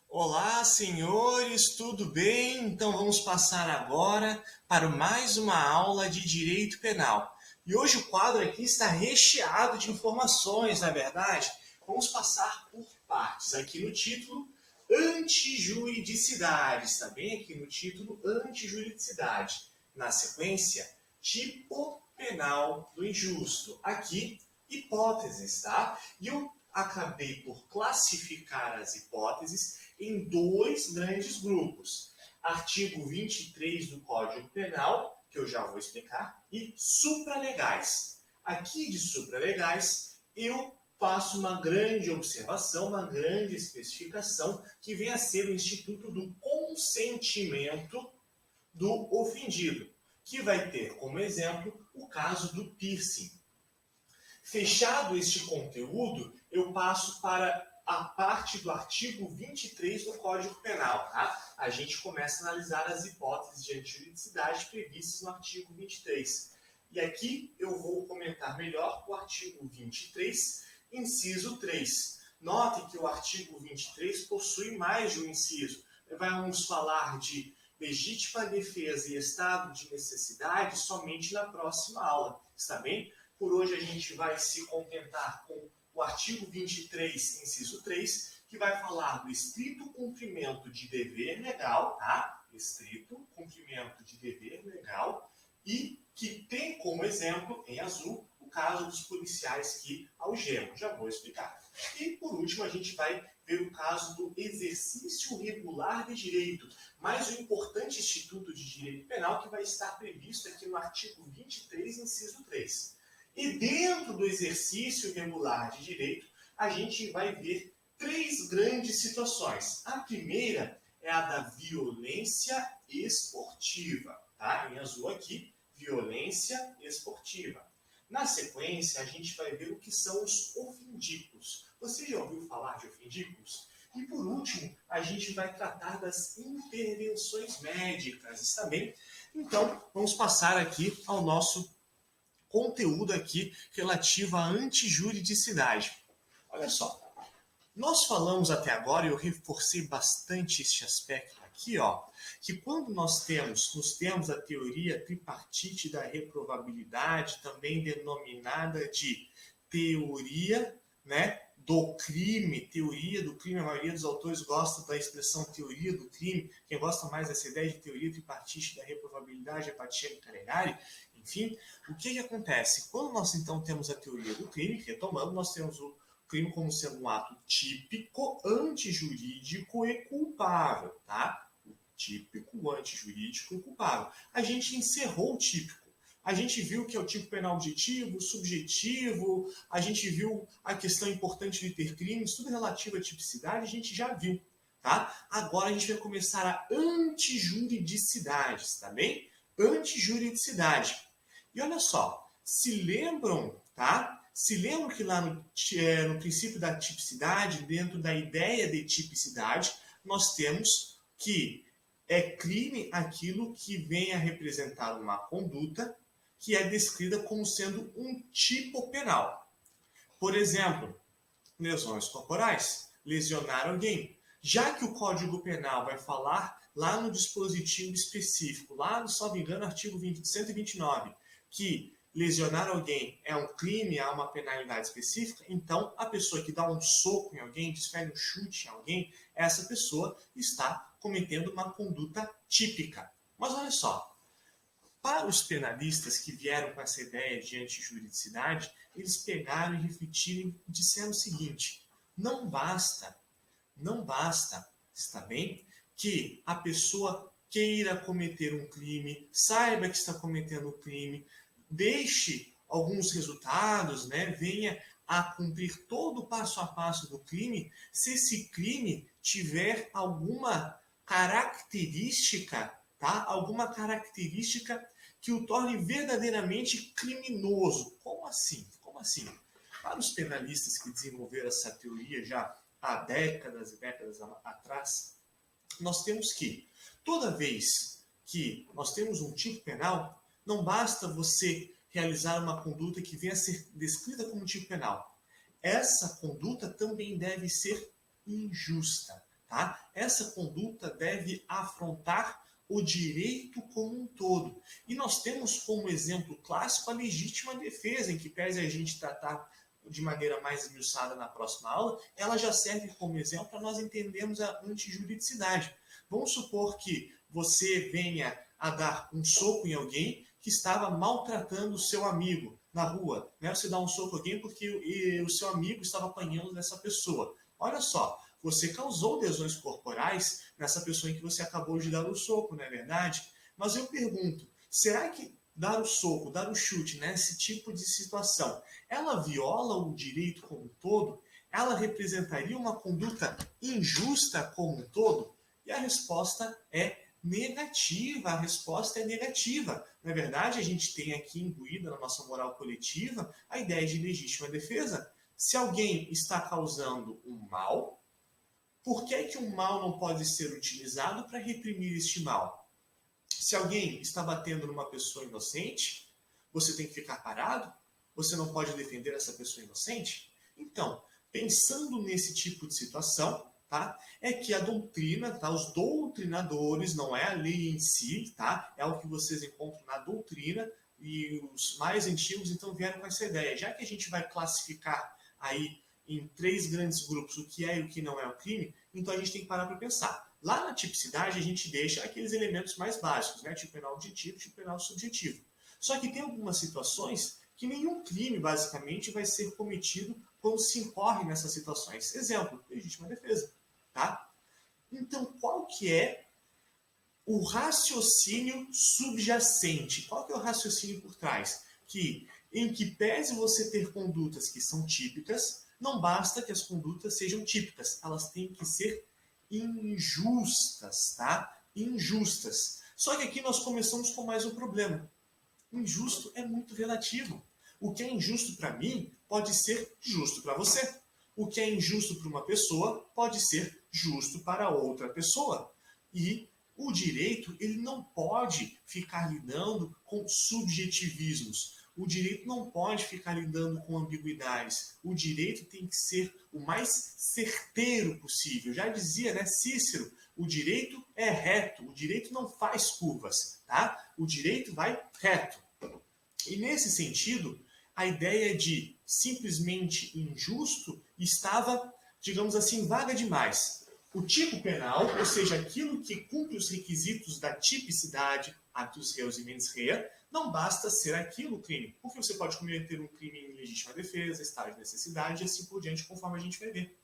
Olá, senhores, tudo bem? Então vamos passar agora para mais uma aula de Direito Penal. E hoje o quadro aqui está recheado de informações, na verdade. Vamos passar por partes. Aqui no título, antijuridicidade. Está bem? Aqui no título, antijuridicidade. Na sequência, tipo penal do injusto. Aqui, hipóteses, tá? E eu acabei por classificar as hipóteses em dois grandes grupos. Artigo 23 do Código Penal, que eu já vou explicar, e supralegais. Aqui de supralegais, eu faço uma grande observação, uma grande especificação, que vem a ser o instituto do consentimento do ofendido, que vai ter como exemplo o caso do piercing. Fechado este conteúdo, eu passo para a parte do artigo 23 do Código Penal. Tá? A gente começa a analisar as hipóteses de antijuridicidade previstas no artigo 23. E aqui eu vou comentar melhor o artigo 23, inciso 3. Notem que o artigo 23 possui mais de um inciso. Vamos falar de legítima defesa e estado de necessidade somente na próxima aula. Está bem? Por hoje a gente vai se contentar com o artigo 23, inciso 3, que vai falar do estrito cumprimento de dever legal, tá? Estrito cumprimento de dever legal, e que tem como exemplo, em azul, o caso dos policiais que algemam. Já vou explicar. E, por último, a gente vai ver o caso do exercício regular de direito, mais o importante instituto de direito penal que vai estar previsto aqui no artigo 23, inciso 3. E dentro do exercício regular de direito, a gente vai ver três grandes situações. A primeira é a da violência esportiva. Tá? Em azul aqui, violência esportiva. Na sequência, a gente vai ver o que são os ofendículos. Você já ouviu falar de ofendículos? E por último, a gente vai tratar das intervenções médicas, está bem? Então, vamos passar aqui ao nosso conteúdo aqui relativo à antijuridicidade. Olha só, nós falamos até agora, e eu reforcei bastante este aspecto aqui, ó, que quando nós temos a teoria tripartite da reprovabilidade, também denominada de teoria, né, do crime, teoria do crime, a maioria dos autores gosta da expressão teoria do crime, quem gosta mais dessa ideia de teoria tripartite da reprovabilidade é Pacheco Calegari, enfim, o que acontece? Quando nós então temos a teoria do crime, retomando, nós temos o crime como sendo um ato típico, antijurídico e culpável, tá? O típico, antijurídico e culpável. A gente encerrou o típico. A gente viu que é o tipo penal objetivo, subjetivo, a gente viu a questão importante de ter crimes, tudo relativo à tipicidade, a gente já viu, tá? Agora a gente vai começar a antijuridicidade, tá bem? Antijuridicidade. E olha só, se lembram, tá? Se lembram que lá no princípio da tipicidade, dentro da ideia de tipicidade, nós temos que é crime aquilo que vem a representar uma conduta que é descrita como sendo um tipo penal. Por exemplo, lesões corporais, lesionar alguém. Já que o Código Penal vai falar lá no dispositivo específico, lá no, salvo engano, artigo 129, que lesionar alguém é um crime, há uma penalidade específica, então a pessoa que dá um soco em alguém, desfere um chute em alguém, essa pessoa está cometendo uma conduta típica. Mas olha só, para os penalistas que vieram com essa ideia de antijuridicidade, eles pegaram e refletiram e disseram o seguinte: não basta, está bem, que a pessoa queira cometer um crime, saiba que está cometendo um crime, deixe alguns resultados, né, venha a cumprir todo o passo a passo do crime, se esse crime tiver alguma característica, tá? Alguma característica que o torne verdadeiramente criminoso. Como assim? Como assim? Para os penalistas que desenvolveram essa teoria já há décadas e décadas atrás, nós temos que, toda vez que nós temos um tipo penal, não basta você realizar uma conduta que venha a ser descrita como tipo penal. Essa conduta também deve ser injusta. tá? Essa conduta deve afrontar o direito como um todo. E nós temos como exemplo clássico a legítima defesa, em que pese a gente tratar de maneira mais esmiuçada na próxima aula, ela já serve como exemplo para nós entendermos a antijuridicidade. Vamos supor que você venha a dar um soco em alguém que estava maltratando o seu amigo na rua. Né? Você dá um soco em alguém porque o seu amigo estava apanhando dessa pessoa. Olha só, você causou lesões corporais nessa pessoa em que você acabou de dar o soco, não é verdade? Mas eu pergunto, será que dar o soco, dar o chute nesse tipo de situação, ela viola o direito como um todo? Ela representaria uma conduta injusta como um todo? E a resposta é negativa. A resposta é negativa. Na verdade, a gente tem aqui imbuída na nossa moral coletiva a ideia de legítima defesa. Se alguém está causando um mal, por que um mal não pode ser utilizado para reprimir este mal? Se alguém está batendo numa pessoa inocente, você tem que ficar parado? Você não pode defender essa pessoa inocente? Então, pensando nesse tipo de situação, tá? É que a doutrina, tá? Os doutrinadores, não é a lei em si, tá? É o que vocês encontram na doutrina, e os mais antigos então vieram com essa ideia. Já que a gente vai classificar aí em 3 grandes grupos o que é e o que não é o crime, então a gente tem que parar para pensar. Lá na tipicidade a gente deixa aqueles elementos mais básicos, né? Tipo penal objetivo, tipo penal subjetivo. Só que tem algumas situações que nenhum crime, basicamente, vai ser cometido quando se incorre nessas situações. Exemplo, legítima defesa. Tá? Então, qual que é o raciocínio subjacente? Qual que é o raciocínio por trás? Que, em que pese você ter condutas que são típicas, não basta que as condutas sejam típicas, elas têm que ser injustas, tá? Injustas. Só que aqui nós começamos com mais um problema. Injusto é muito relativo. O que é injusto para mim pode ser justo para você. O que é injusto para uma pessoa pode ser justo para outra pessoa. E o direito, ele não pode ficar lidando com subjetivismos. O direito não pode ficar lidando com ambiguidades. O direito tem que ser o mais certeiro possível. Já dizia, né, Cícero, o direito é reto, o direito não faz curvas, tá? O direito vai reto. E nesse sentido, a ideia de simplesmente injusto estava, digamos assim, vaga demais. O tipo penal, ou seja, aquilo que cumpre os requisitos da tipicidade, atus reus e mens rea, não basta ser aquilo o crime, porque você pode cometer um crime em legítima defesa, estado de necessidade e assim por diante, conforme a gente vai ver.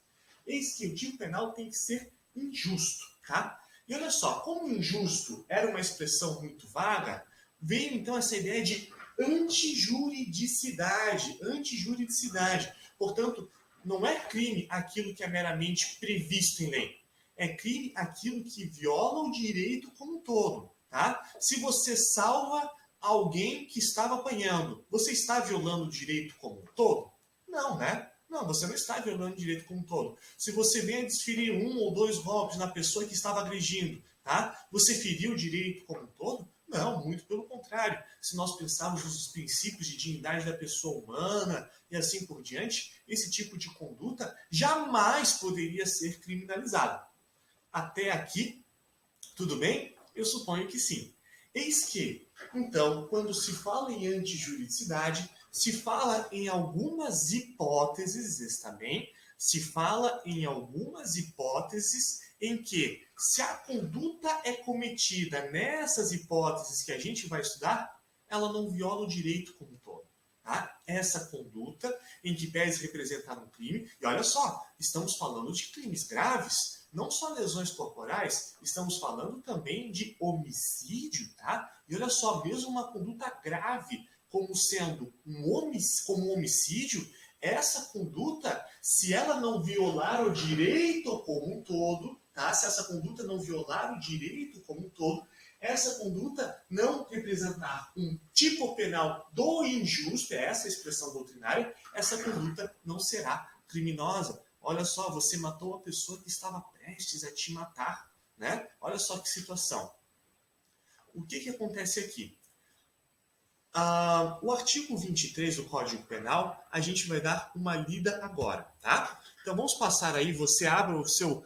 Eis que o tipo penal tem que ser injusto, tá? E olha só, como injusto era uma expressão muito vaga, veio então essa ideia de antijuridicidade. Antijuridicidade. Portanto, não é crime aquilo que é meramente previsto em lei. É crime aquilo que viola o direito como um todo. Tá? Se você salva alguém que estava apanhando, você está violando o direito como um todo? Não, né? Não, você não está violando o direito como um todo. Se você vem a desferir 1 ou 2 golpes na pessoa que estava agredindo, tá? Você feriu o direito como um todo? Não, muito pelo contrário. Se nós pensarmos nos princípios de dignidade da pessoa humana e assim por diante, esse tipo de conduta jamais poderia ser criminalizado. Até aqui, tudo bem? Eu suponho que sim. Eis que, então, quando se fala em antijuridicidade, se fala em algumas hipóteses, está bem? Se fala em algumas hipóteses em que, se a conduta é cometida nessas hipóteses que a gente vai estudar, ela não viola o direito como um todo. Tá? Essa conduta, em que pese representar um crime, e olha só, estamos falando de crimes graves, não só lesões corporais, estamos falando também de homicídio, tá? E olha só, mesmo uma conduta grave, como sendo como um homicídio, essa conduta, se ela não violar o direito como um todo, tá? Se essa conduta não violar o direito como um todo, essa conduta não representar um tipo penal do injusto, é essa a expressão doutrinária, essa conduta não será criminosa. Olha só, você matou a pessoa que estava prestes a te matar, né? Olha só que situação. O que acontece aqui? O artigo 23 do Código Penal, a gente vai dar uma lida agora, tá? Então vamos passar aí, você abre o seu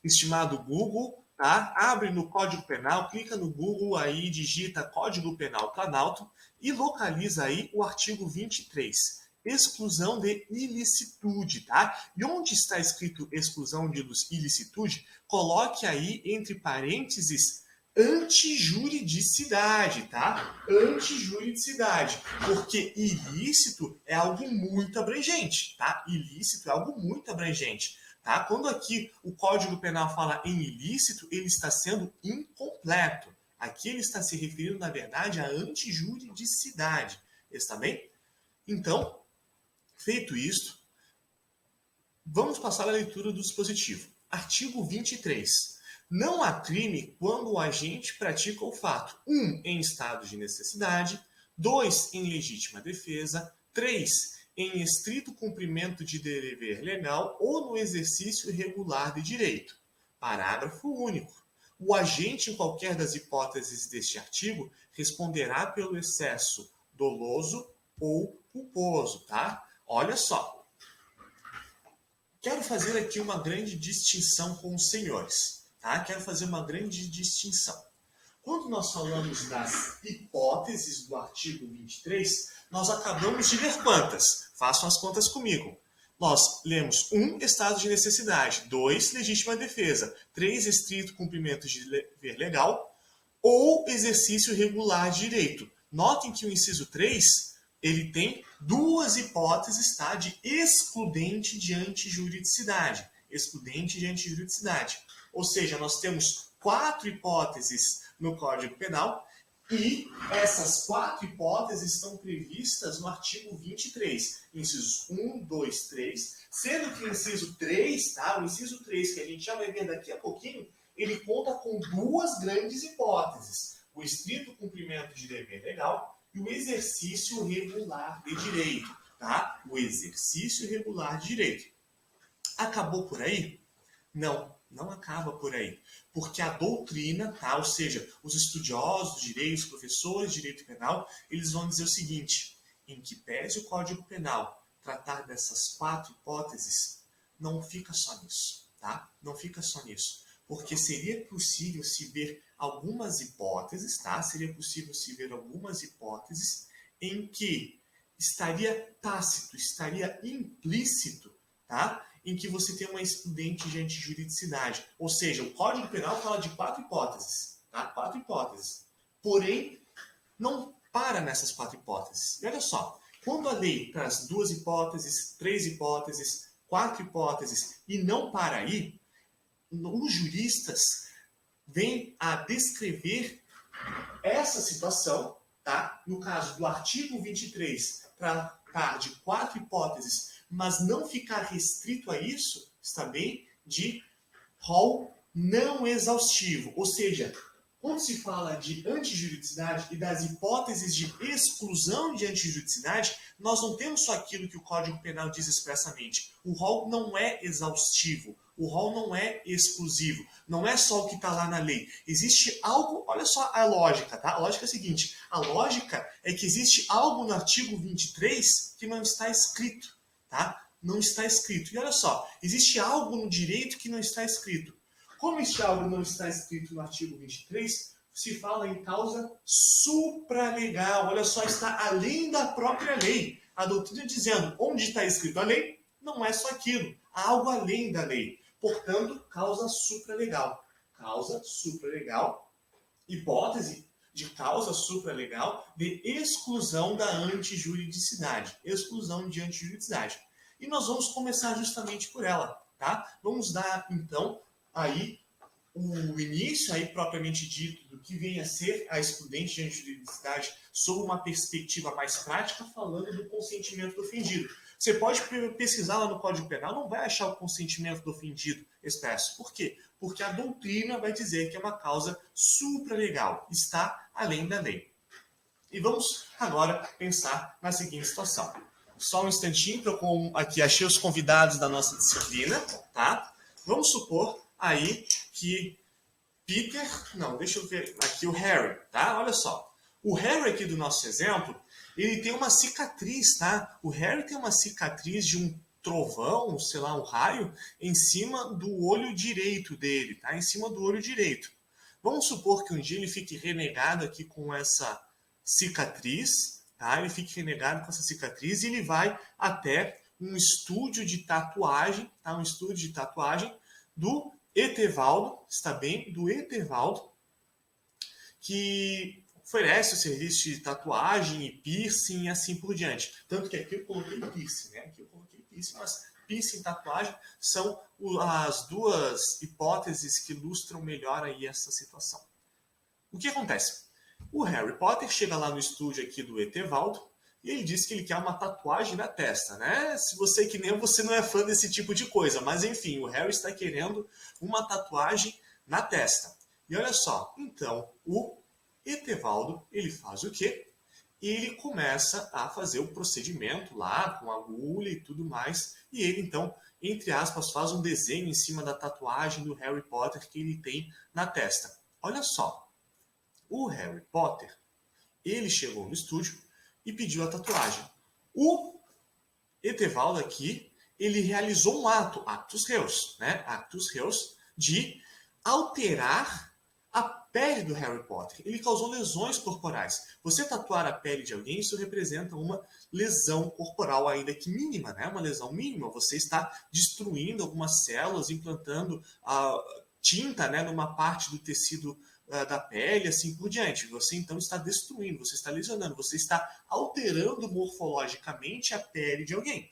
estimado Google, tá? Abre no Código Penal, clica no Google aí, digita Código Penal Planalto e localiza aí o artigo 23. Exclusão de ilicitude, tá? E onde está escrito exclusão de ilicitude, coloque aí entre parênteses antijuridicidade, tá? Antijuridicidade, porque ilícito é algo muito abrangente, tá? Ilícito é algo muito abrangente, tá? Quando aqui o Código Penal fala em ilícito, ele está sendo incompleto. Aqui ele está se referindo, na verdade, à antijuridicidade. Está bem? Então, feito isto, vamos passar à leitura do dispositivo. Artigo 23. Não há crime quando o agente pratica o fato 1. Em estado de necessidade, 2. Em legítima defesa, 3. Em estrito cumprimento de dever legal ou no exercício irregular de direito. Parágrafo único. O agente, em qualquer das hipóteses deste artigo, responderá pelo excesso doloso ou culposo, tá? Olha só. Quero fazer aqui uma grande distinção com os senhores, tá? Quero fazer uma grande distinção. Quando nós falamos das hipóteses do artigo 23, nós acabamos de ler quantas? Façam as contas comigo. Nós lemos 1, estado de necessidade, 2, legítima defesa, 3, estrito cumprimento de dever legal ou exercício regular de direito. Notem que o inciso 3, ele tem duas hipóteses, tá, de excludente de antijuridicidade. Excludente de antijuridicidade. Ou seja, nós temos 4 hipóteses no Código Penal e essas 4 hipóteses estão previstas no artigo 23, incisos 1, 2, 3, sendo que o inciso 3, tá, o inciso 3, que a gente já vai ver daqui a pouquinho, ele conta com duas grandes hipóteses, o estrito cumprimento de dever legal e o exercício regular de direito, tá? O exercício regular de direito. Acabou por aí? Não, não acaba por aí. Porque a doutrina, tá? Ou seja, os estudiosos de direito, os professores de direito penal, eles vão dizer o seguinte, em que pese o Código Penal tratar dessas 4 hipóteses, não fica só nisso, tá? Não fica só nisso. Porque seria possível se ver algumas hipóteses, tá? Seria possível se ver algumas hipóteses em que estaria tácito, estaria implícito, tá? Em que você tem uma excludente de antijuridicidade. Ou seja, o Código Penal fala de 4 hipóteses, tá? 4 hipóteses. Porém, não para nessas 4 hipóteses. E olha só, quando a lei traz 2 hipóteses, 3 hipóteses, 4 hipóteses e não para aí, os juristas vêm a descrever essa situação, tá? No caso do artigo 23, tratar de 4 hipóteses, mas não ficar restrito a isso, está bem? De rol não exaustivo. Ou seja, quando se fala de antijuridicidade e das hipóteses de exclusão de antijuridicidade, nós não temos só aquilo que o Código Penal diz expressamente. O rol não é exaustivo. O rol não é exclusivo, não é só o que está lá na lei. Existe algo, olha só a lógica, tá? A lógica é a seguinte, a lógica é que existe algo no artigo 23 que não está escrito, tá? Não está escrito. E olha só, existe algo no direito que não está escrito. Como este algo não está escrito no artigo 23, se fala em causa supralegal. Olha só, está além da própria lei. A doutrina dizendo, onde está escrito a lei, não é só aquilo. Há algo além da lei. Portanto, causa supralegal. Causa supralegal, hipótese de causa supralegal de exclusão da antijuridicidade. Exclusão de antijuridicidade. E nós vamos começar justamente por ela, tá? Vamos dar, então, aí o início aí propriamente dito do que vem a ser a excludente de antijuridicidade sob uma perspectiva mais prática, falando do consentimento do ofendido. Você pode pesquisar lá no Código Penal, não vai achar o consentimento do ofendido expresso. Por quê? Porque a doutrina vai dizer que é uma causa supralegal, está além da lei. E vamos agora pensar na seguinte situação. Só um instantinho, para eu aqui achei os convidados da nossa disciplina, tá? Vamos supor aí que Peter, não, deixa eu ver aqui o Harry, tá? Olha só. O Harry aqui do nosso exemplo, ele tem uma cicatriz, tá? O Harry tem uma cicatriz de um trovão, sei lá, um raio, em cima do olho direito dele, tá? Em cima do olho direito. Vamos supor que um dia ele fique renegado aqui com essa cicatriz, tá? Ele fique renegado com essa cicatriz e ele vai até um estúdio de tatuagem, tá? Um estúdio de tatuagem do Etevaldo, está bem? Do Etevaldo, que oferece o serviço de tatuagem e piercing e assim por diante. Tanto que aqui eu coloquei piercing, né? Aqui eu coloquei piercing, mas piercing e tatuagem são as duas hipóteses que ilustram melhor aí essa situação. O que acontece? O Harry Potter chega lá no estúdio aqui do Etevaldo e ele diz que ele quer uma tatuagem na testa, né? Se você que nem eu, você não é fã desse tipo de coisa, mas enfim, o Harry está querendo uma tatuagem na testa. E olha só, então o Etevaldo, ele faz o quê? Ele começa a fazer o procedimento lá com agulha e tudo mais, e ele então, entre aspas, faz um desenho em cima da tatuagem do Harry Potter que ele tem na testa. Olha só, o Harry Potter, ele chegou no estúdio e pediu a tatuagem. O Etevaldo aqui, ele realizou um ato, actus reus, né? Actus reus, de alterar a pele do Harry Potter. Ele causou lesões corporais. Você tatuar a pele de alguém, isso representa uma lesão corporal, ainda que mínima, né? Uma lesão mínima. Você está destruindo algumas células, implantando a tinta, né, numa parte do tecido da pele, assim por diante. Você então está destruindo, você está lesionando, você está alterando morfologicamente a pele de alguém.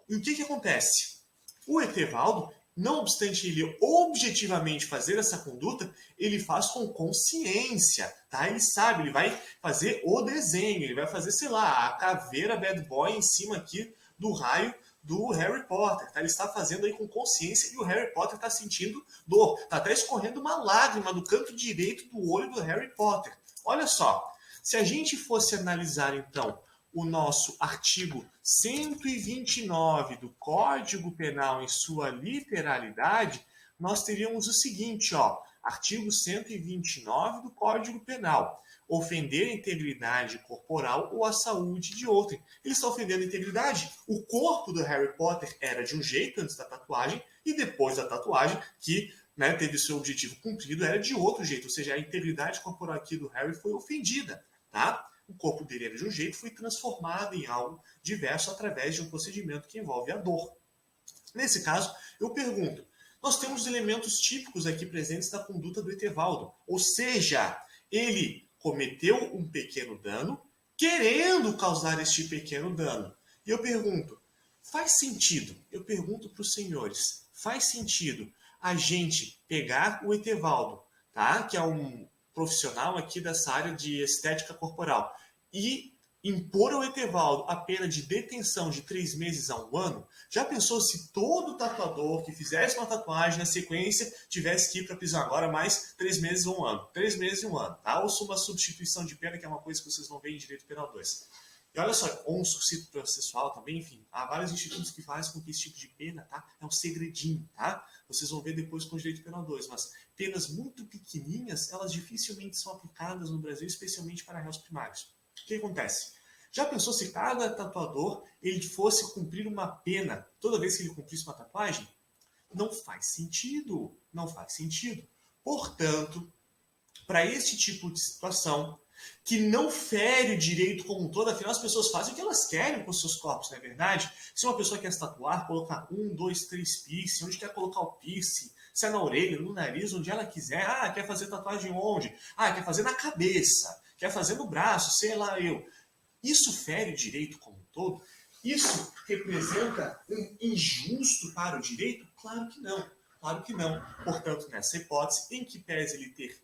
E o que acontece? O Etevaldo, não obstante ele objetivamente fazer essa conduta, ele faz com consciência, tá? Ele sabe, ele vai fazer o desenho, ele vai fazer, sei lá, a caveira bad boy em cima aqui do raio do Harry Potter, tá? Ele está fazendo aí com consciência e o Harry Potter está sentindo dor. Tá até escorrendo uma lágrima do canto direito do olho do Harry Potter. Olha só, se a gente fosse analisar então o nosso artigo 129 do Código Penal em sua literalidade, nós teríamos o seguinte, ó, artigo 129 do Código Penal. Ofender a integridade corporal ou a saúde de outrem. Ele está ofendendo a integridade. O corpo do Harry Potter era de um jeito antes da tatuagem e depois da tatuagem, que, né, teve seu objetivo cumprido, era de outro jeito. Ou seja, a integridade corporal aqui do Harry foi ofendida, tá? O corpo dele era de um jeito, foi transformado em algo diverso através de um procedimento que envolve a dor. Nesse caso, eu pergunto, nós temos elementos típicos aqui presentes da conduta do Etevaldo. Ou seja, ele cometeu um pequeno dano, querendo causar este pequeno dano. E eu pergunto, faz sentido, eu pergunto para os senhores, faz sentido a gente pegar o Etevaldo, tá? Que é um profissional aqui dessa área de estética corporal, e impor ao Etevaldo a pena de detenção de 3 meses a 1 ano? Já pensou se todo tatuador que fizesse uma tatuagem na sequência tivesse que ir para a prisão agora mais 3 meses ou 1 ano? 3 meses e 1 ano, tá? Ou uma substituição de pena, que é uma coisa que vocês vão ver em Direito Penal 2. E olha só, ou um suicídio processual também, enfim, há vários institutos que fazem com que esse tipo de pena, tá? É um segredinho, tá? Vocês vão ver depois com o Direito Penal 2, mas penas muito pequenininhas, elas dificilmente são aplicadas no Brasil, especialmente para réus primários. O que acontece? Já pensou se cada tatuador ele fosse cumprir uma pena toda vez que ele cumprisse uma tatuagem? Não faz sentido. Não faz sentido. Portanto, para este tipo de situação, que não fere o direito como um todo, afinal as pessoas fazem o que elas querem com os seus corpos, não é verdade? Se uma pessoa quer se tatuar, colocar 1, 2, 3 piercing, onde quer colocar o piercing, se é na orelha, no nariz, onde ela quiser. Ah, quer fazer tatuagem onde? Ah, quer fazer na cabeça, quer fazer no braço, sei lá eu. Isso fere o direito como um todo? Isso representa um injusto para o direito? Claro que não. Claro que não. Portanto, nessa hipótese, em que pese ele ter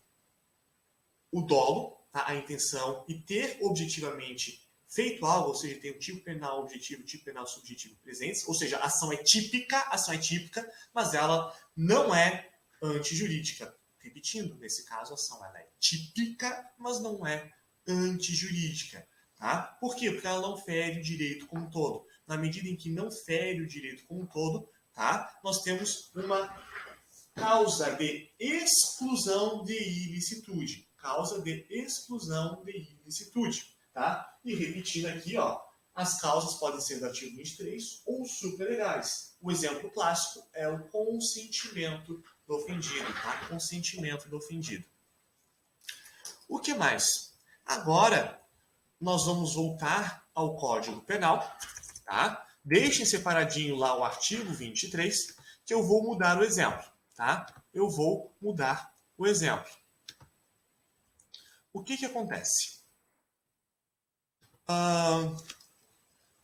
o dolo, tá, a intenção, e ter objetivamente feito algo, ou seja, tem um tipo penal objetivo, tipo penal subjetivo presentes, ou seja, a ação é típica, mas ela não é antijurídica. Repetindo, nesse caso, a ação ela é típica, mas não é antijurídica. Tá? Por quê? Porque ela não fere o direito como um todo. Na medida em que não fere o direito como um todo, tá? Nós temos uma causa de exclusão de ilicitude. Causa de exclusão de ilicitude. Tá? E repetindo aqui, ó, As causas podem ser do artigo 23 ou supralegais. O exemplo clássico é o consentimento do ofendido, tá? Consentimento do ofendido. O que mais? Agora, nós vamos voltar ao Código Penal, tá? Deixem separadinho lá o artigo 23, que eu vou mudar o exemplo, tá? Eu vou mudar o exemplo. O que acontece?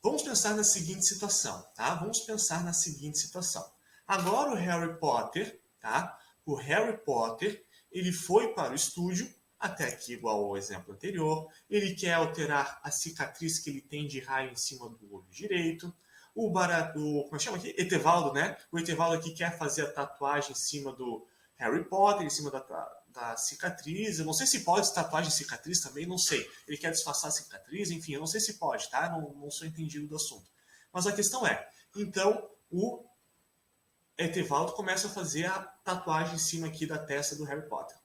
Vamos pensar na seguinte situação, tá? Vamos pensar na seguinte situação. Agora o Harry Potter, tá? O Harry Potter, ele foi para o estúdio, até aqui igual ao exemplo anterior. Ele quer alterar a cicatriz que ele tem de raio em cima do olho direito. Como é que chama aqui? Etevaldo, né? O Etevaldo aqui quer fazer a tatuagem em cima do Harry Potter, em cima da cicatriz. Eu não sei se pode tatuagem de cicatriz também, não sei. Ele quer disfarçar a cicatriz, enfim, eu não sei se pode, tá? Não sou entendido do assunto. Mas a questão é, então o Etevaldo começa a fazer a tatuagem em cima aqui da testa do Harry Potter.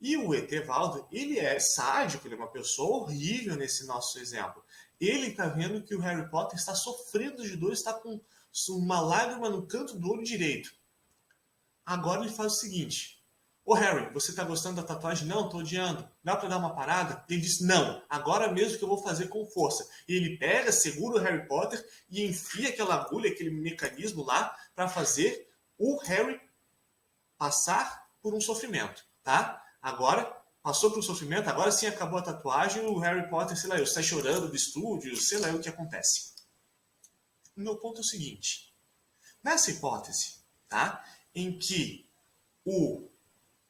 E o Etevaldo, ele é sádico, ele é uma pessoa horrível nesse nosso exemplo. Ele está vendo que o Harry Potter está sofrendo de dor, está com uma lágrima no canto do olho direito. Agora ele faz o seguinte: ô Harry, você tá gostando da tatuagem? Não, tô odiando. Dá pra dar uma parada? Ele diz, não, agora mesmo que eu vou fazer com força. E ele pega, segura o Harry Potter e enfia aquela agulha, aquele mecanismo lá, para fazer o Harry passar por um sofrimento, tá? Agora, passou por um sofrimento, agora sim acabou a tatuagem, o Harry Potter, sei lá, está chorando do estúdio, sei lá o que acontece. O meu ponto é o seguinte: nessa hipótese, tá? Em que o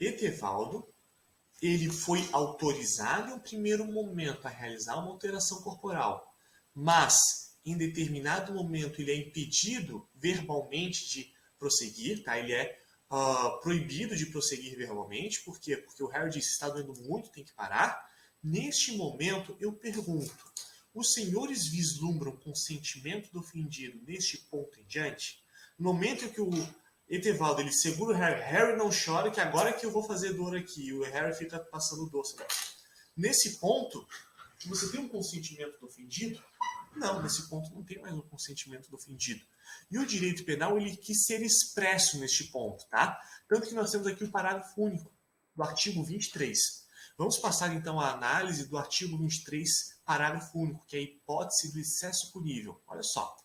Etevaldo, ele foi autorizado em um primeiro momento a realizar uma alteração corporal, mas em determinado momento ele é impedido verbalmente de prosseguir, tá? Ele é proibido de prosseguir verbalmente, por quê? Porque o Harry disse, está doendo muito, tem que parar. Neste momento, eu pergunto, os senhores vislumbram consentimento do ofendido neste ponto em diante? No momento em que o Etevaldo, ele segura o Harry, Harry não chora, que agora é que eu vou fazer dor aqui, e o Harry fica passando dor. Sabe? Nesse ponto, você tem um consentimento do ofendido? Não, nesse ponto não tem mais um consentimento do ofendido. E o direito penal, ele quis ser expresso neste ponto, tá? Tanto que nós temos aqui o parágrafo único do artigo 23. Vamos passar então a análise do artigo 23, parágrafo único, que é a hipótese do excesso punível. Olha só,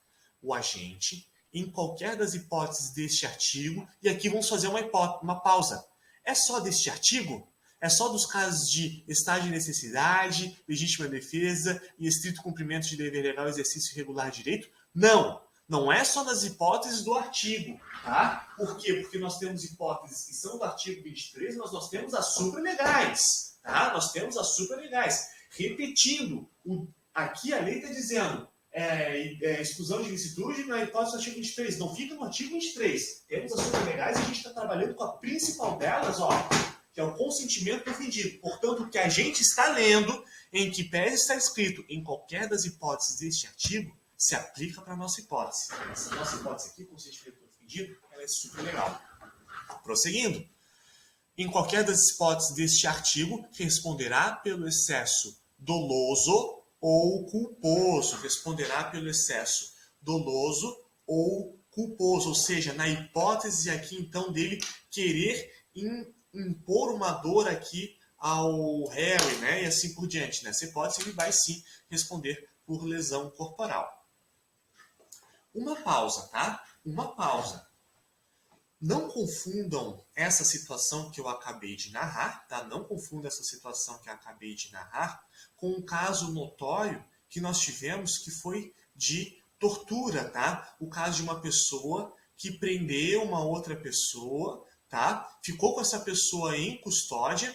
o agente, em qualquer das hipóteses deste artigo, e aqui vamos fazer uma pausa. É só deste artigo? É só dos casos de estágio de necessidade, legítima defesa e estrito cumprimento de dever legal e exercício regular de direito? Não! Não é só das hipóteses do artigo, tá? Por quê? Porque nós temos hipóteses que são do artigo 23, mas nós temos as supralegais, tá? Nós temos as supralegais. Repetindo, aqui a lei está dizendo exclusão de ilicitude na hipótese do artigo 23. Não fica no artigo 23. Temos as supralegais e a gente está trabalhando com a principal delas, ó, que é o consentimento do ofendido. Portanto, o que a gente está lendo, em que pese está escrito em qualquer das hipóteses deste artigo, se aplica para a nossa hipótese. Essa nossa hipótese aqui, consentimento do ofendido, ela é super legal. Prosseguindo. Em qualquer das hipóteses deste artigo, responderá pelo excesso doloso ou culposo. Responderá pelo excesso doloso ou culposo. Ou seja, na hipótese aqui, então, dele querer impor uma dor aqui ao Harry, né? E assim por diante. Nessa hipótese, ele vai sim responder por lesão corporal. Uma pausa, tá? Uma pausa. Não confundam essa situação que eu acabei de narrar, tá? Não confundam essa situação que eu acabei de narrar com um caso notório que nós tivemos que foi de tortura, tá? O caso de uma pessoa que prendeu uma outra pessoa, tá? Ficou com essa pessoa em custódia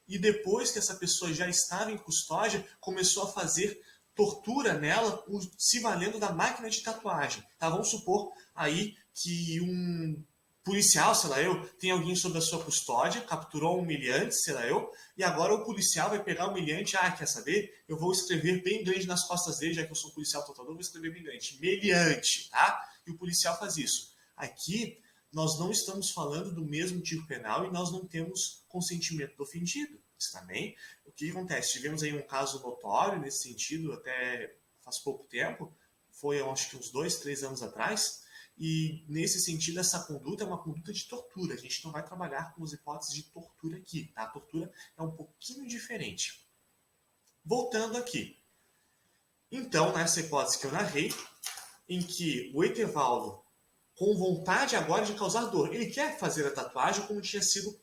e depois que essa pessoa já estava em custódia, começou a fazer tortura nela, se valendo da máquina de tatuagem. Tá? Vamos supor aí que um policial, sei lá eu, tem alguém sob a sua custódia, capturou um humilhante, sei lá eu, e agora o policial vai pegar o humilhante, quer saber? Eu vou escrever bem grande nas costas dele, já que eu sou policial torturador, vou escrever bem grande. Meliante, tá? E o policial faz isso. Aqui, nós não estamos falando do mesmo tipo penal e nós não temos consentimento do ofendido. Isso também. O que acontece? Tivemos aí um caso notório nesse sentido, até faz pouco tempo, foi acho que uns 2, 3 anos atrás, e nesse sentido essa conduta é uma conduta de tortura. A gente não vai trabalhar com as hipóteses de tortura aqui, tá? A tortura é um pouquinho diferente. Voltando aqui. Então, nessa hipótese que eu narrei, em que o Etevaldo, com vontade agora de causar dor, ele quer fazer a tatuagem como tinha sido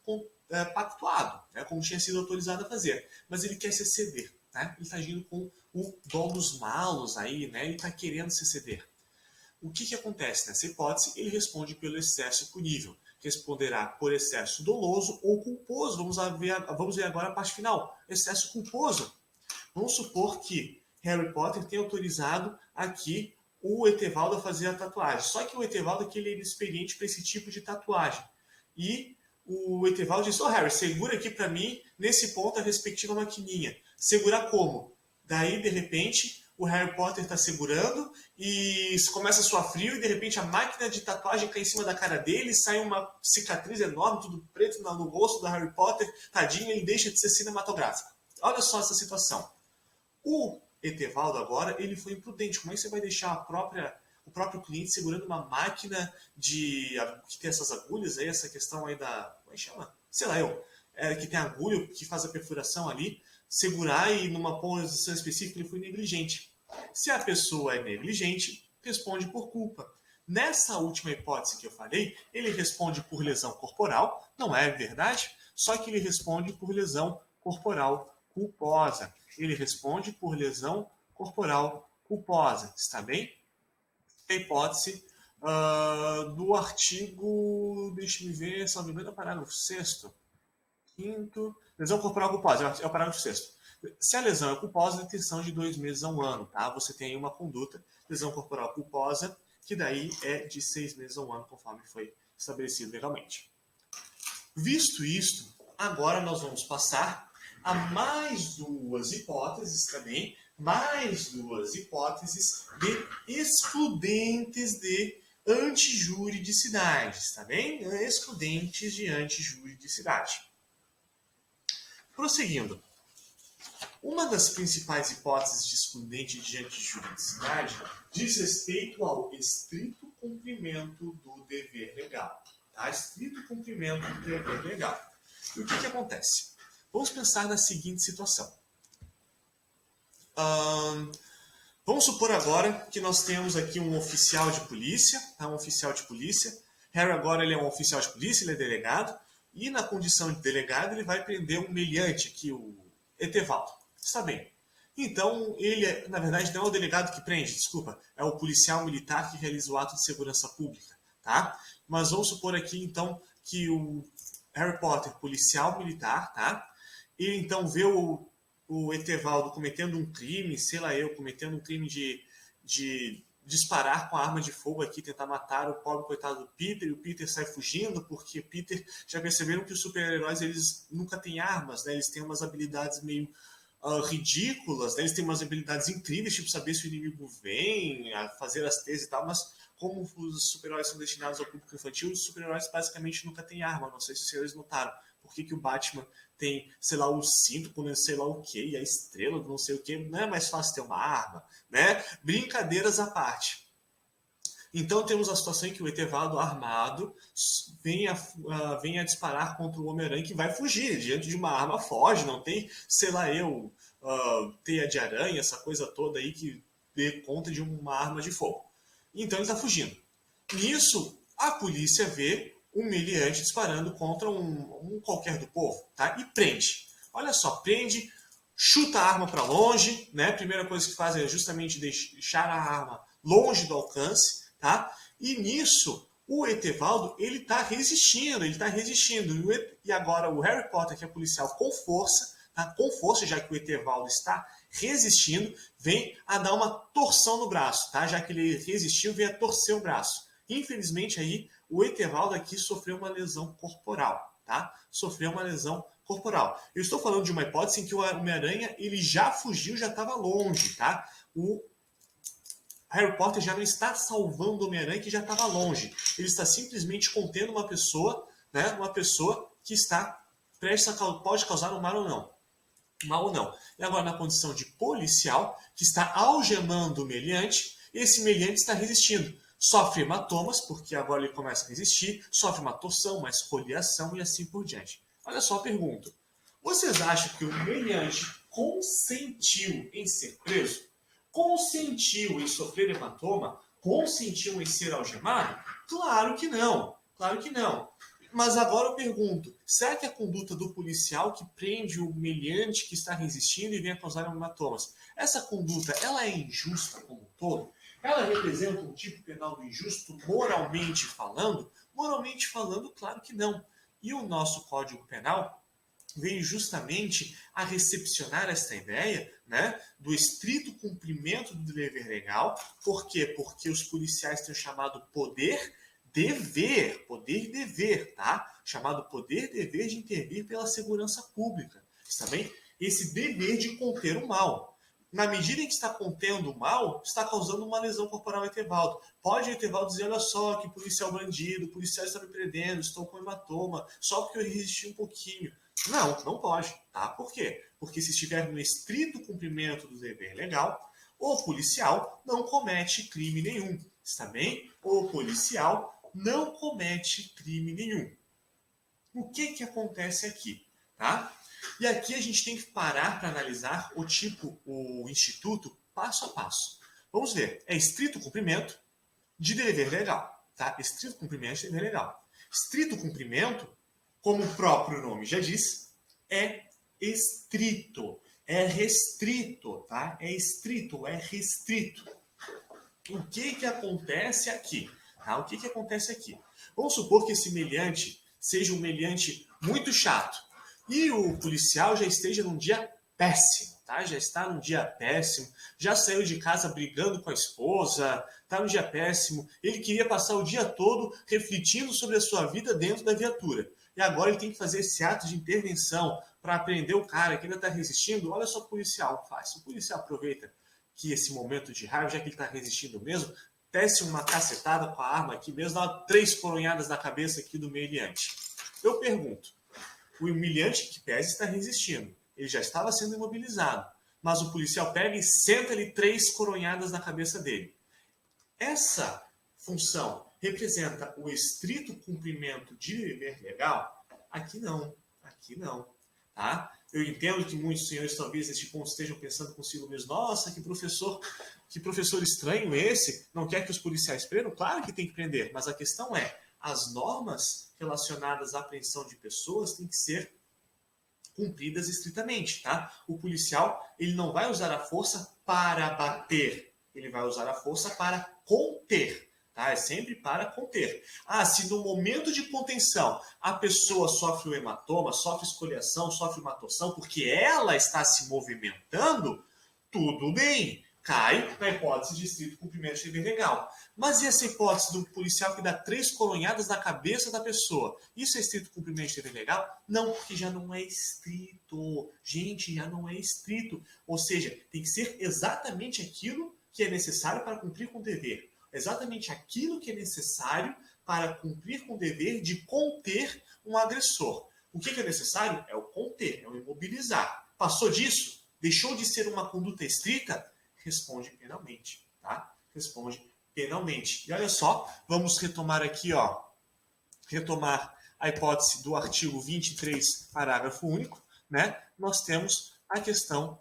pactuado, né? Como tinha sido autorizado a fazer, mas ele quer se exceder, né? Ele está agindo com o dom dos malos aí, né? Ele está querendo se exceder. O que acontece nessa hipótese? Ele responde pelo excesso punível. Responderá por excesso doloso ou culposo. Vamos ver agora a parte final. Excesso culposo. Vamos supor que Harry Potter tenha autorizado aqui o Etevaldo a fazer a tatuagem. Só que o Etevaldo aqui ele é inexperiente para esse tipo de tatuagem. E o Etevaldo diz, Harry, segura aqui para mim, nesse ponto, a respectiva maquininha. Segurar como? Daí, de repente, o Harry Potter está segurando e começa a suar frio e, de repente, a máquina de tatuagem cai em cima da cara dele, sai uma cicatriz enorme, tudo preto no rosto do Harry Potter, tadinho, ele deixa de ser cinematográfico. Olha só essa situação. O Etevaldo agora, ele foi imprudente. Como é que você vai deixar o próprio cliente segurando uma máquina que tem essas agulhas aí, essa questão aí como é que chama? Sei lá que tem agulha que faz a perfuração ali, segurar e numa posição específica ele foi negligente. Se a pessoa é negligente, responde por culpa. Nessa última hipótese que eu falei, ele responde por lesão corporal, não é verdade? Só que ele responde por lesão corporal culposa. Ele responde por lesão corporal culposa. Está bem? A hipótese do artigo, deixa-me ver, se não me engano, é o parágrafo 6º. 5º, lesão corporal culposa, é o parágrafo 6º. Se a lesão é culposa, detenção de 2 meses a 1 ano, tá? Você tem uma conduta, lesão corporal culposa, que daí é de 6 meses a 1 ano, conforme foi estabelecido legalmente. Visto isto, agora nós vamos passar a mais 2 hipóteses também, mais 2 hipóteses de excludentes de antijuridicidades, tá bem? Excludentes de antijuridicidade. Prosseguindo, uma das principais hipóteses de excludente de antijuridicidade diz respeito ao estrito cumprimento do dever legal. Tá? Estrito cumprimento do dever legal. E o que acontece? Vamos pensar na seguinte situação. Vamos supor agora que nós temos aqui um oficial de polícia, tá? Um oficial de polícia. Harry agora ele é um oficial de polícia, ele é delegado, e na condição de delegado ele vai prender um meliante aqui, o Etevaldo. Está bem. Então, ele, na verdade, não é o delegado que prende, desculpa, é o policial militar que realiza o ato de segurança pública, tá? Mas vamos supor aqui, então, que o Harry Potter, policial militar, tá? Ele, então, vê o Etevaldo cometendo um crime, sei lá cometendo um crime de disparar com a arma de fogo aqui, tentar matar o pobre coitado do Peter, e o Peter sai fugindo, porque Peter, já perceberam que os super-heróis, eles nunca têm armas, né? Eles têm umas habilidades meio ridículas, né? Eles têm umas habilidades incríveis, tipo saber se o inimigo vem, a fazer as teias e tal, mas como os super-heróis são destinados ao público infantil, os super-heróis basicamente nunca têm arma, não sei se os senhores notaram. Por que o Batman tem, sei lá, o cinto com sei lá o que, e a estrela do não sei o que, não é mais fácil ter uma arma, né? Brincadeiras à parte. Então temos a situação em que o Etevaldo armado vem a disparar contra o Homem-Aranha, que vai fugir diante de uma arma, foge, não tem, sei lá teia de aranha, essa coisa toda aí que dê conta de uma arma de fogo. Então ele está fugindo. Nisso, a polícia vê um meliante disparando contra um qualquer do povo, tá? E prende. Olha só, prende, chuta a arma para longe, né? A primeira coisa que faz é justamente deixar a arma longe do alcance, tá? E nisso, o Etevaldo, ele está resistindo. E agora o Harry Potter, que é policial com força, tá? Com força, já que o Etevaldo está resistindo, vem a dar uma torção no braço, tá? Já que ele resistiu, vem a torcer o braço. Infelizmente, aí, o Etevaldo aqui sofreu uma lesão corporal, tá? Sofreu uma lesão corporal. Eu estou falando de uma hipótese em que o Homem-Aranha, ele já fugiu, já estava longe, tá? O Harry Potter já não está salvando o Homem-Aranha, que já estava longe. Ele está simplesmente contendo uma pessoa, né? Uma pessoa que está prestes pode causar um mal ou não. mal ou não. E agora na condição de policial, que está algemando o meliante, esse meliante está resistindo. Sofre hematomas, porque agora ele começa a resistir, sofre uma torção, uma esfoliação e assim por diante. Olha só a pergunta. Vocês acham que o meliante consentiu em ser preso? Consentiu em sofrer hematoma? Consentiu em ser algemado? Claro que não. Claro que não. Mas agora eu pergunto, será que a conduta do policial que prende o meliante que está resistindo e vem a causar hematomas, essa conduta, ela é injusta como um todo? Ela representa um tipo penal do injusto moralmente falando? Moralmente falando, claro que não. E o nosso Código Penal veio justamente a recepcionar esta ideia, né, do estrito cumprimento do dever legal. Por quê? Porque os policiais têm o chamado poder-dever, tá? Chamado poder-dever de intervir pela segurança pública. Também esse dever de conter o mal. Na medida em que está contendo o mal, está causando uma lesão corporal ao Etevaldo. Pode o Etevaldo dizer, olha só, que policial bandido, o policial está me prendendo, estou com hematoma, só porque eu resisti um pouquinho. Não, não pode, tá? Por quê? Porque se estiver no estrito cumprimento do dever legal, o policial não comete crime nenhum, está bem? O policial não comete crime nenhum. O que acontece aqui, tá? E aqui a gente tem que parar para analisar o instituto passo a passo. Vamos ver, é estrito cumprimento de dever legal, tá? Estrito cumprimento de dever legal. Estrito cumprimento, como o próprio nome já diz, é estrito, é restrito, tá? É estrito, é restrito. O que acontece aqui? Tá? O que acontece aqui? Vamos supor que esse meliante seja um meliante muito chato e o policial já esteja num dia péssimo, tá? Já está num dia péssimo, já saiu de casa brigando com a esposa, está num dia péssimo, ele queria passar o dia todo refletindo sobre a sua vida dentro da viatura. E agora ele tem que fazer esse ato de intervenção para prender o cara que ainda está resistindo. Olha só o policial faz. O policial aproveita que esse momento de raiva, já que ele está resistindo mesmo, desce uma cacetada com a arma aqui mesmo, dá 3 coronhadas na cabeça aqui do meliante. Eu pergunto, o humilhante que pese está resistindo, ele já estava sendo imobilizado, mas o policial pega e senta-lhe 3 coronhadas na cabeça dele. Essa função representa o estrito cumprimento de dever legal? Aqui não, aqui não. Tá? Eu entendo que muitos senhores talvez neste ponto estejam pensando consigo mesmo, nossa, que professor estranho esse, não quer que os policiais prendam? Claro que tem que prender, mas a questão é, as normas relacionadas à apreensão de pessoas têm que ser cumpridas estritamente, tá? O policial, ele não vai usar a força para bater, ele vai usar a força para conter, tá? É sempre para conter. Ah, se no momento de contenção a pessoa sofre o hematoma, sofre escoriação, sofre uma torção, porque ela está se movimentando, tudo bem, cai na hipótese de estrito cumprimento de dever legal. Mas e essa hipótese do policial que dá 3 coronhadas na cabeça da pessoa? Isso é estrito cumprimento de dever legal? Não, porque já não é estrito. Gente, já não é estrito. Ou seja, tem que ser exatamente aquilo que é necessário para cumprir com o dever. Exatamente aquilo que é necessário para cumprir com o dever de conter um agressor. O que é necessário? É o conter, é o imobilizar. Passou disso? Deixou de ser uma conduta estrita? Responde penalmente, tá? Responde penalmente. E olha só, vamos retomar aqui, ó, retomar a hipótese do artigo 23, parágrafo único, né? Nós temos a questão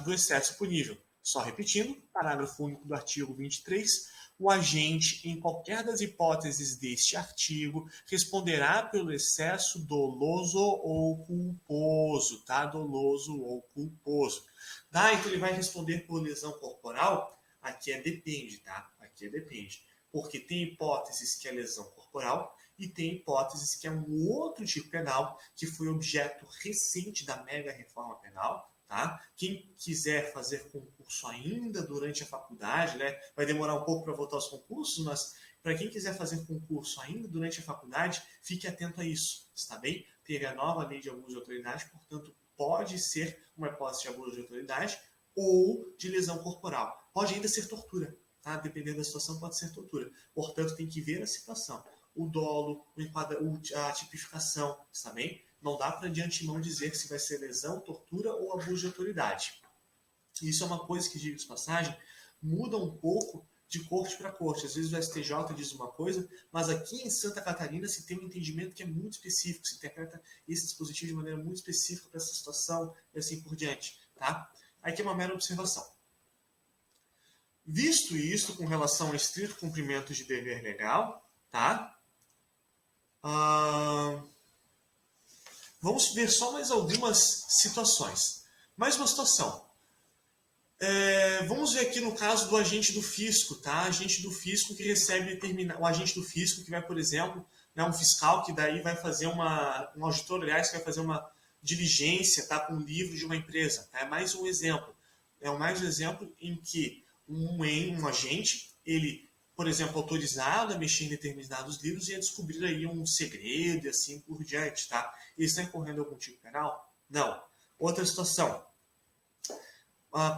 do excesso punível. Só repetindo, parágrafo único do artigo 23, o agente, em qualquer das hipóteses deste artigo, responderá pelo excesso doloso ou culposo, tá? Doloso ou culposo. Tá? Então ele vai responder por lesão corporal? Aqui depende, tá? Aqui depende. Porque tem hipóteses que é lesão corporal e tem hipóteses que é um outro tipo penal que foi objeto recente da mega reforma penal. Tá? Quem quiser fazer concurso ainda durante a faculdade, né, vai demorar um pouco para voltar aos concursos, mas para quem quiser fazer concurso ainda durante a faculdade, fique atento a isso, está bem? Teve a nova lei de abuso de autoridade, portanto, pode ser uma hipótese de abuso de autoridade ou de lesão corporal. Pode ainda ser tortura, tá? Dependendo da situação, pode ser tortura. Portanto, tem que ver a situação. O dolo, a tipificação, está bem? Não dá para de antemão dizer se vai ser lesão, tortura ou abuso de autoridade. Isso é uma coisa que, diga de passagem, muda um pouco de corte para corte. Às vezes o STJ diz uma coisa, mas aqui em Santa Catarina se tem um entendimento que é muito específico, se interpreta esse dispositivo de maneira muito específica para essa situação e assim por diante. Tá? Aqui é uma mera observação. Visto isso com relação ao estrito cumprimento de dever legal, tá? Vamos ver só mais algumas situações. Mais uma situação. Vamos ver aqui no caso do agente do fisco, tá? Agente do fisco que recebe o agente do fisco que vai, por exemplo, né, um fiscal que daí vai fazer um auditor, aliás, que vai fazer uma diligência, tá, com um livro de uma empresa. Tá? É mais um exemplo. É mais um exemplo em que um agente, ele, por exemplo, autorizado a mexer em determinados livros e a descobrir aí um segredo e assim por diante, tá? Ele está incorrendo algum tipo penal? Não. Outra situação.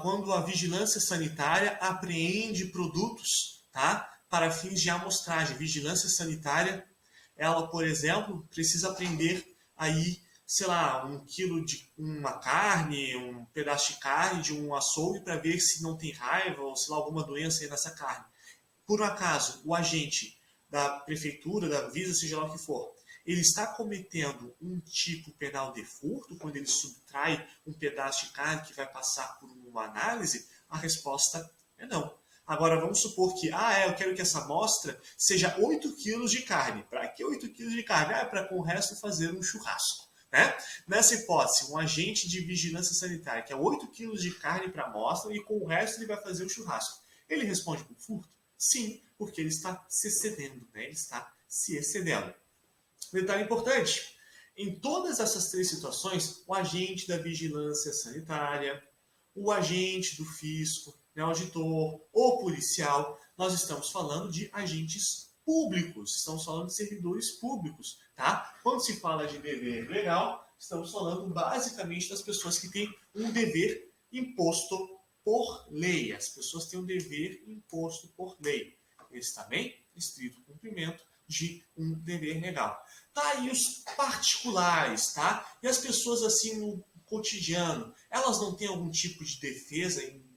Quando a vigilância sanitária apreende produtos, tá, para fins de amostragem. Vigilância sanitária, ela, por exemplo, precisa apreender aí, sei lá, 1 quilo de uma carne, um pedaço de carne de um açougue para ver se não tem raiva ou, sei lá, alguma doença aí nessa carne. Por um acaso, o agente da prefeitura, da Anvisa, seja lá o que for, ele está cometendo um tipo penal de furto quando ele subtrai um pedaço de carne que vai passar por uma análise? A resposta é não. Agora, vamos supor que, eu quero que essa amostra seja 8 quilos de carne. Para que 8 quilos de carne? Para com o resto fazer um churrasco. Né? Nessa hipótese, um agente de vigilância sanitária que é 8 quilos de carne para amostra e com o resto ele vai fazer o churrasco. Ele responde por furto? Sim, porque ele está se excedendo, né? Ele está se excedendo. Detalhe importante, em todas essas 3 situações, o agente da vigilância sanitária, o agente do fisco, né, o auditor, o policial, nós estamos falando de agentes públicos, estamos falando de servidores públicos. Tá? Quando se fala de dever legal, estamos falando basicamente das pessoas que têm um dever imposto por lei. As pessoas têm um dever imposto por lei. Esse também, estrito cumprimento de um dever legal. Tá aí os particulares, tá? E as pessoas assim no cotidiano, elas não têm algum tipo de defesa em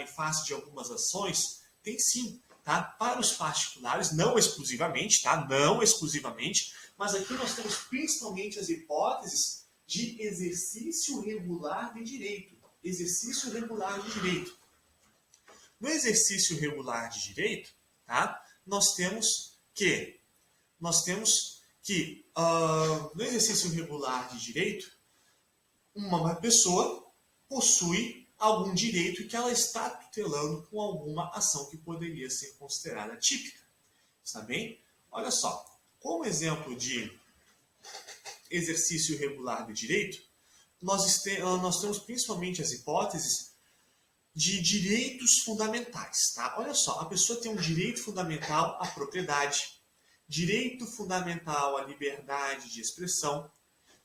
face de algumas ações? Tem sim, tá? Para os particulares, não exclusivamente, tá? Não exclusivamente, mas aqui nós temos principalmente as hipóteses de exercício regular de direito. Exercício regular de direito. No exercício regular de direito, tá? Nós temos que no exercício regular de direito, uma pessoa possui algum direito que ela está tutelando com alguma ação que poderia ser considerada típica. Está bem? Olha só, como exemplo de exercício regular de direito, nós temos principalmente as hipóteses de direitos fundamentais. Tá? Olha só, a pessoa tem um direito fundamental à propriedade, direito fundamental à liberdade de expressão,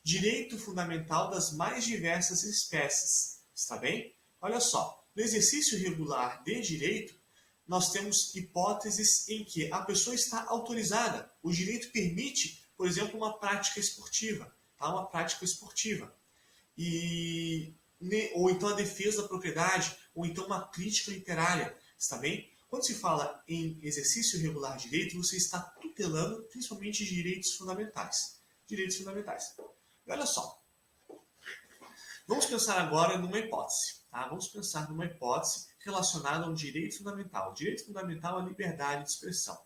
direito fundamental das mais diversas espécies. Está bem? Olha só, no exercício regular de direito, nós temos hipóteses em que a pessoa está autorizada. O direito permite, por exemplo, uma prática esportiva. Tá? Uma prática esportiva. Ou então a defesa da propriedade, ou então uma crítica literária. Está bem? Quando se fala em exercício regular de direito, você está tutelando principalmente direitos fundamentais. Direitos fundamentais. E olha só. Vamos pensar agora numa hipótese. Tá? Vamos pensar numa hipótese relacionada a um direito fundamental. Direito fundamental à liberdade de expressão.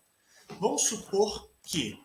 Vamos supor que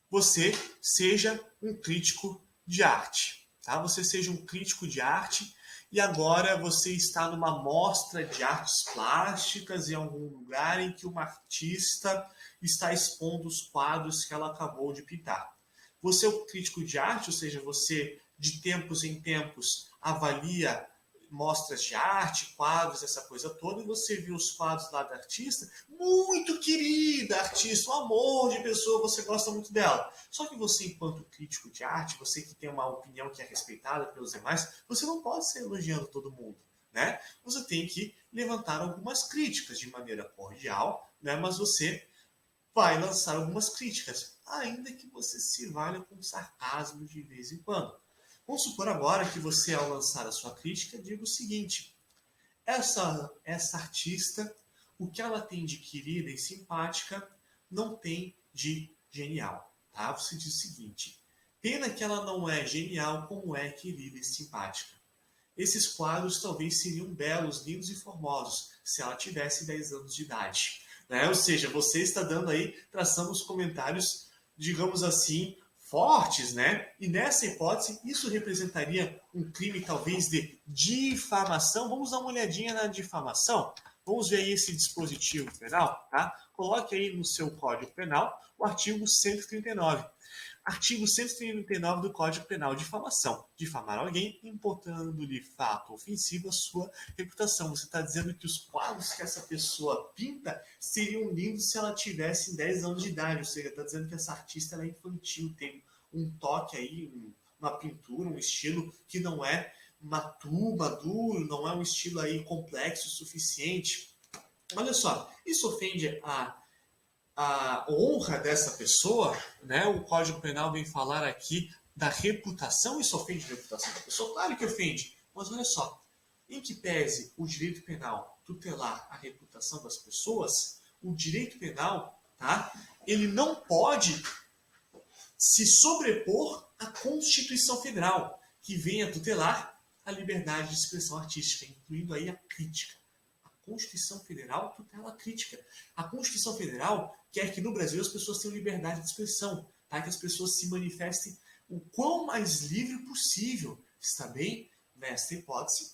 você seja um crítico de arte. Tá? Você seja um crítico de arte e agora você está numa mostra de artes plásticas em algum lugar em que uma artista está expondo os quadros que ela acabou de pintar. Você é um crítico de arte, ou seja, você de tempos em tempos avalia mostras de arte, quadros, essa coisa toda, e você viu os quadros lá da artista, muito querida artista, um amor de pessoa, você gosta muito dela. Só que você, enquanto crítico de arte, você que tem uma opinião que é respeitada pelos demais, você não pode ser elogiando todo mundo, né? Você tem que levantar algumas críticas de maneira cordial, né? Mas você vai lançar algumas críticas. ainda que você se valha com sarcasmo de vez em quando. Vamos supor agora que você, ao lançar a sua crítica, diga o seguinte: essa artista, o que ela tem de querida e simpática, não tem de genial. Tá? Você diz o seguinte: pena que ela não é genial como é querida e simpática. Esses quadros talvez seriam belos, lindos e formosos se ela tivesse 10 anos de idade. Né? Ou seja, você está dando aí, traçando os comentários, digamos assim, fortes, né? E nessa hipótese, isso representaria um crime talvez de difamação. Vamos dar uma olhadinha na difamação? Vamos ver aí esse dispositivo penal, tá? Coloque aí no seu Código Penal o artigo 139. Artigo 139 do Código Penal, difamação. Difamar alguém importando-lhe fato ofensivo à sua reputação. Você está dizendo que os quadros que essa pessoa pinta seriam lindos se ela tivesse 10 anos de idade. Ou seja, está dizendo que essa artista é infantil, tem um toque aí, uma pintura, um estilo que não é maduro, não é um estilo aí complexo o suficiente. Olha só, isso ofende a honra dessa pessoa, né? O Código Penal vem falar aqui da reputação, isso ofende a reputação da pessoa? Claro que ofende, mas olha só, em que pese o direito penal tutelar a reputação das pessoas, o direito penal, tá? Ele não pode se sobrepor à Constituição Federal, que vem a tutelar a liberdade de expressão artística, incluindo aí a crítica. A Constituição Federal tutela a crítica. A Constituição Federal quer que no Brasil as pessoas tenham liberdade de expressão, tá? Que as pessoas se manifestem o quão mais livre possível. Está bem? Nesta hipótese,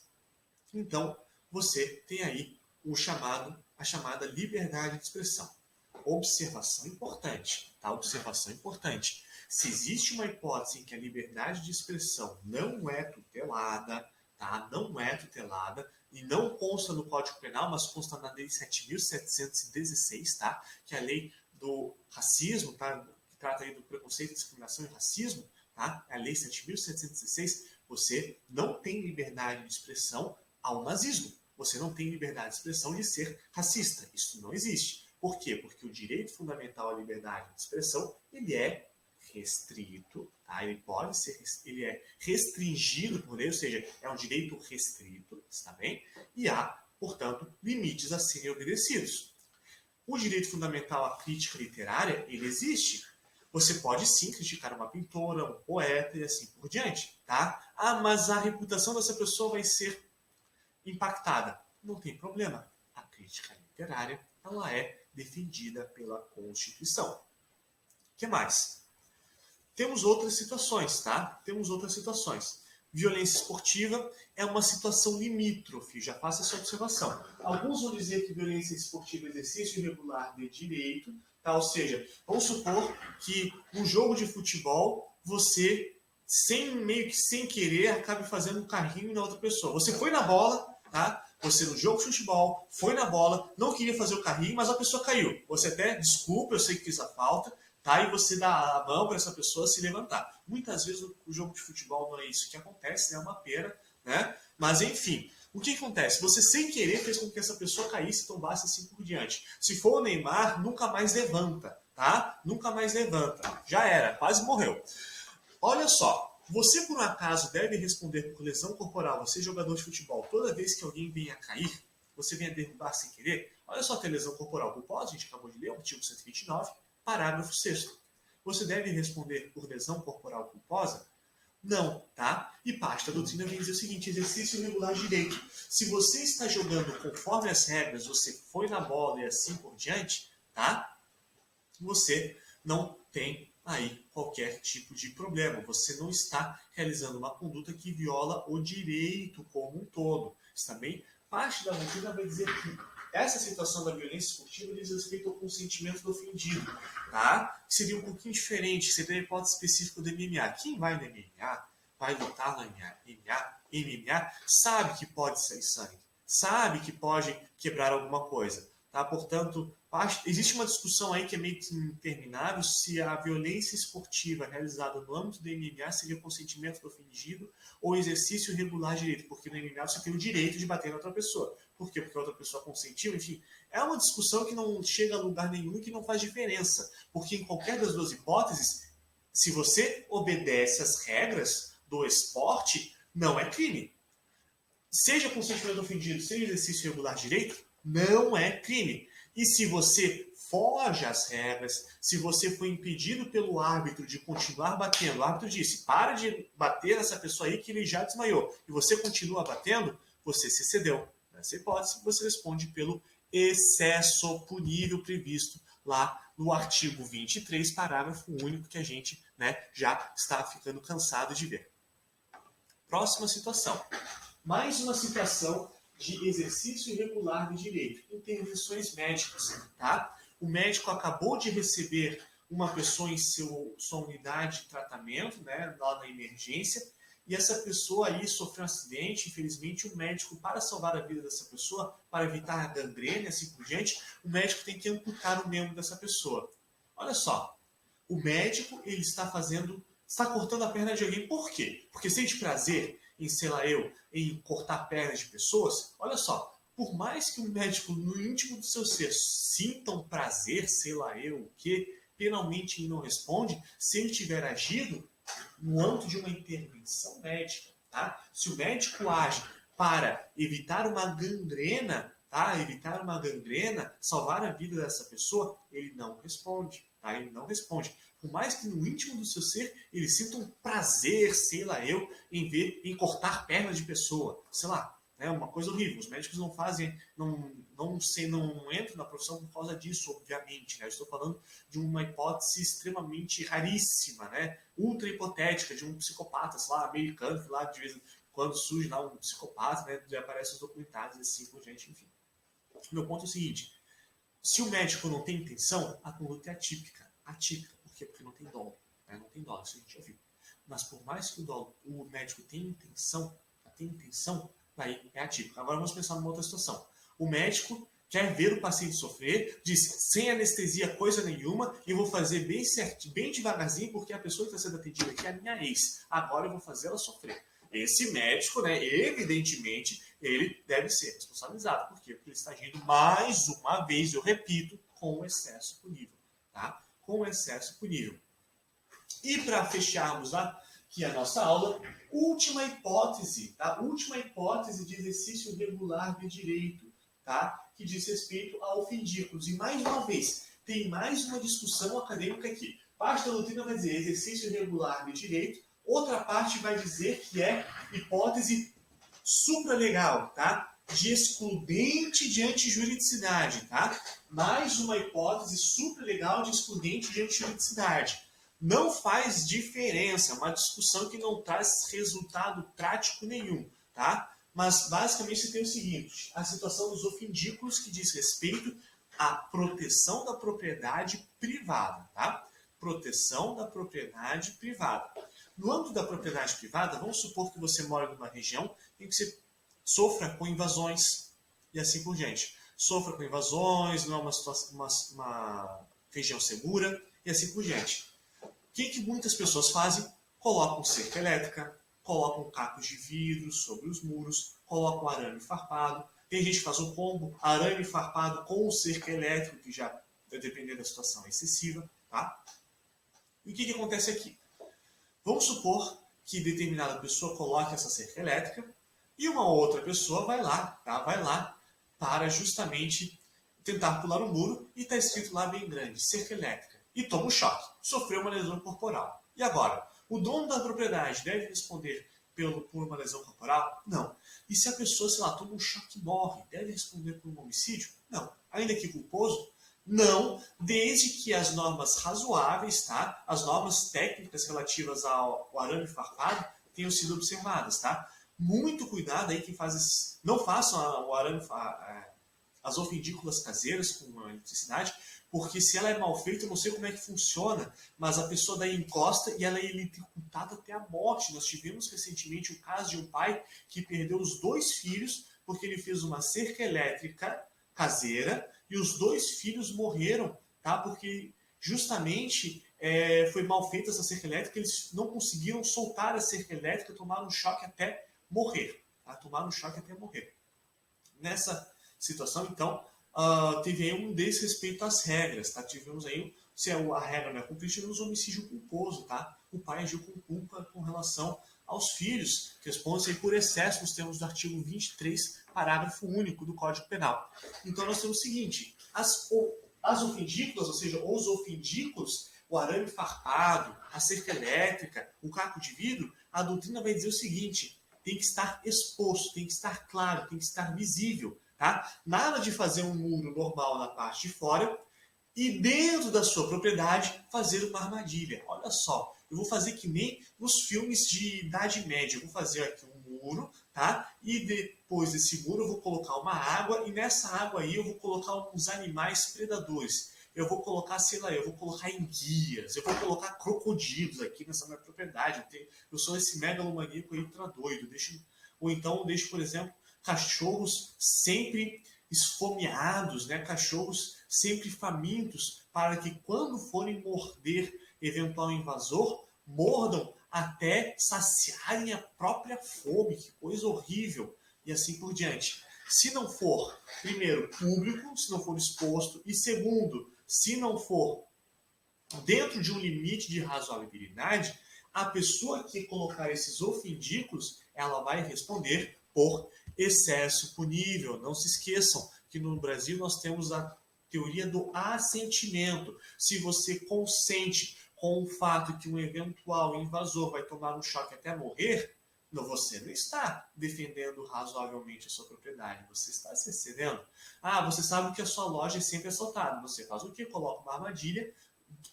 então, você tem aí a chamada liberdade de expressão. Observação importante, tá? Observação importante. Se existe uma hipótese em que a liberdade de expressão não é tutelada, tá? Não é tutelada, e não consta no Código Penal, mas consta na Lei 7.716, tá? Que é a lei do racismo, tá? Que trata aí do preconceito, discriminação e racismo, tá? É a Lei 7.716. Você não tem liberdade de expressão ao nazismo. Você não tem liberdade de expressão de ser racista. Isso não existe. Por quê? Porque o direito fundamental à liberdade de expressão, ele é restrito, tá? Ele é restringido por lei, ou seja, é um direito restrito, está bem? E há, portanto, limites a serem obedecidos. O direito fundamental à crítica literária, ele existe. Você pode sim criticar uma pintora, um poeta e assim por diante, tá? Ah, mas a reputação dessa pessoa vai ser impactada. Não tem problema. A crítica literária, ela é defendida pela Constituição. O que mais? Temos outras situações, tá? Temos outras situações. Violência esportiva é uma situação limítrofe, já faça essa observação. Alguns vão dizer que violência esportiva é exercício irregular de direito, tá? Ou seja, vamos supor que um jogo de futebol, você, meio que sem querer, acabe fazendo um carrinho na outra pessoa. Você foi na bola, tá? Você no jogo de futebol, foi na bola, não queria fazer o carrinho, mas a pessoa caiu. Você até, desculpa, eu sei que fiz a falta, tá? E você dá a mão para essa pessoa se levantar. Muitas vezes o jogo de futebol não é isso que acontece, né? É uma pena, né? Mas enfim, o que acontece? Você sem querer fez com que essa pessoa caísse e tombasse assim por diante. Se for o Neymar, nunca mais levanta, tá? Nunca mais levanta. Já era, quase morreu. Olha só, você por um acaso deve responder por lesão corporal, você jogador de futebol, toda vez que alguém venha a cair, você venha derrubar sem querer, olha só, ter lesão corporal culposa, a gente acabou de ler, o artigo 129, parágrafo 6º. Você deve responder por lesão corporal culposa? Não, tá? E parte da doutrina vem dizer o seguinte: exercício irregular de direito. Se você está jogando conforme as regras, você foi na bola e assim por diante, tá? Você não tem aí qualquer tipo de problema. Você não está realizando uma conduta que viola o direito como um todo. Está bem? Parte da doutrina vai dizer que essa situação da violência esportiva diz respeito ao consentimento do ofendido, tá? Seria um pouquinho diferente, seria a hipótese específica do MMA. Quem vai no MMA, vai lutar no MMA, sabe que pode sair sangue, sabe que pode quebrar alguma coisa, Tá? Portanto, existe uma discussão aí que é meio que interminável se a violência esportiva realizada no âmbito do MMA seria consentimento do ofendido ou exercício regular de direito, porque no MMA você tem o direito de bater na outra pessoa. Por quê? Porque a outra pessoa consentiu, enfim. É uma discussão que não chega a lugar nenhum e que não faz diferença, porque em qualquer das duas hipóteses, se você obedece às regras do esporte, não é crime. Seja consentimento do ofendido, seja exercício regular de direito, não é crime. E se você foge às regras, se você foi impedido pelo árbitro de continuar batendo, o árbitro disse, para de bater nessa pessoa aí que ele já desmaiou, e você continua batendo, você se excedeu. Nessa hipótese, você responde pelo excesso punível previsto lá no artigo 23, parágrafo único, que a gente já está ficando cansado de ver. Próxima situação. Mais uma situação de exercício irregular de direito. Intervenções médicas. Tá? O médico acabou de receber uma pessoa em sua unidade de tratamento, lá na emergência, e essa pessoa aí sofreu um acidente. Infelizmente, o médico, para salvar a vida dessa pessoa, para evitar a gangrena e assim por diante, o médico tem que amputar o membro dessa pessoa. Olha só, o médico ele está cortando a perna de alguém. Por quê? Porque sente prazer em, em cortar pernas de pessoas. Olha só, por mais que o médico, no íntimo do seu ser, sinta um prazer, penalmente ele não responde, se ele tiver agido no âmbito de uma intervenção médica. Tá? Se o médico age para evitar uma gangrena, salvar a vida dessa pessoa, ele não responde. Tá? Ele não responde. Por mais que no íntimo do seu ser ele sinta um prazer, em cortar pernas de pessoa. É uma coisa horrível. Os médicos não fazem, não entram na profissão por causa disso, obviamente. Eu estou falando de uma hipótese extremamente raríssima, ultra hipotética, de um psicopata, americano, que lá de vez em quando surge lá um psicopata, já aparece os documentários assim por gente, enfim. Meu ponto é o seguinte: se o médico não tem intenção, a conduta é atípica. Por quê? Porque não tem dolo. Não tem dolo, isso a gente já viu. Mas por mais que o médico tenha intenção, aí é atípico. Agora vamos pensar numa outra situação. O médico quer ver o paciente sofrer, diz sem anestesia coisa nenhuma, e vou fazer bem certinho, bem devagarzinho, porque a pessoa que está sendo atendida aqui é a minha ex. Agora eu vou fazer ela sofrer. Esse médico, evidentemente, ele deve ser responsabilizado. Por quê? Porque ele está agindo mais uma vez, eu repito, com excesso punível. Tá? Com excesso punível. E para fecharmos aqui a nossa aula, última hipótese de exercício regular de direito, tá? Que diz respeito a ofendículos. E mais uma vez, tem mais uma discussão acadêmica aqui. Parte da doutrina vai dizer exercício regular de direito, outra parte vai dizer que é hipótese supralegal, tá? De excludente de antijuridicidade, tá? Mais uma hipótese supralegal de excludente de antijuridicidade. Não faz diferença, é uma discussão que não traz resultado prático nenhum, tá? Mas basicamente você tem o seguinte: a situação dos ofendículos, que diz respeito à proteção da propriedade privada, tá? Proteção da propriedade privada. No âmbito da propriedade privada, vamos supor que você mora numa região em que você sofra com invasões e assim por diante. Sofra com invasões, não é uma região segura e assim por diante. O que muitas pessoas fazem? Colocam cerca elétrica, colocam cacos de vidro sobre os muros, colocam arame farpado. Tem gente que faz um combo, arame farpado com cerca elétrica, que já, dependendo da situação, é excessiva. Tá? E o que acontece aqui? Vamos supor que determinada pessoa coloque essa cerca elétrica e uma outra pessoa vai lá para justamente tentar pular o muro e está escrito lá bem grande, cerca elétrica. E toma um choque, sofreu uma lesão corporal. E agora? O dono da propriedade deve responder por uma lesão corporal? Não. E se a pessoa, toma um choque e morre, deve responder por um homicídio? Não. Ainda que culposo? Não, desde que as normas razoáveis, tá? As normas técnicas relativas ao arame farpado tenham sido observadas, tá? Muito cuidado aí quem faz não façam o arame as ofendículas caseiras com a eletricidade, porque se ela é mal feita, eu não sei como é que funciona, mas a pessoa daí encosta e ela é eletrocutada até a morte. Nós tivemos recentemente o caso de um pai que perdeu os 2 filhos porque ele fez uma cerca elétrica caseira e os 2 filhos morreram, tá? Porque justamente foi mal feita essa cerca elétrica, eles não conseguiram soltar a cerca elétrica, tomaram um choque até morrer. Tá? Tomaram um choque até morrer. Nessa situação, então, teve aí um desrespeito às regras, tá? Tivemos aí, se a regra não é cumprida, tivemos um homicídio culposo, tá? O pai agiu com culpa com relação aos filhos, que respondem por excesso nos termos do artigo 23, parágrafo único do Código Penal. Então, nós temos o seguinte, as ofendículas, ou seja, os ofendículos, o arame farpado, a cerca elétrica, o caco de vidro, a doutrina vai dizer o seguinte, tem que estar exposto, tem que estar claro, tem que estar visível, tá? Nada de fazer um muro normal na parte de fora e dentro da sua propriedade fazer uma armadilha. Olha só, eu vou fazer que nem nos filmes de Idade Média. Eu vou fazer aqui um muro, tá? E depois desse muro eu vou colocar uma água e nessa água aí eu vou colocar uns animais predadores. Eu vou colocar, sei lá, eu vou colocar enguias, eu vou colocar crocodilos aqui nessa minha propriedade. Eu sou esse megalomaníaco aí ultra doido. Ou então eu deixo, por exemplo, cachorros sempre esfomeados, né? Cachorros sempre famintos, para que quando forem morder eventual invasor, mordam até saciarem a própria fome. Que coisa horrível! E assim por diante. Se não for, primeiro, público, se não for exposto, e segundo, se não for dentro de um limite de razoabilidade, a pessoa que colocar esses ofendículos, ela vai responder por excesso punível. Não se esqueçam que no Brasil nós temos a teoria do assentimento. Se você consente com o fato que um eventual invasor vai tomar um choque até morrer, você não está defendendo razoavelmente a sua propriedade, você está se excedendo. Você sabe que a sua loja é sempre assaltada. Você faz o quê? Coloca uma armadilha,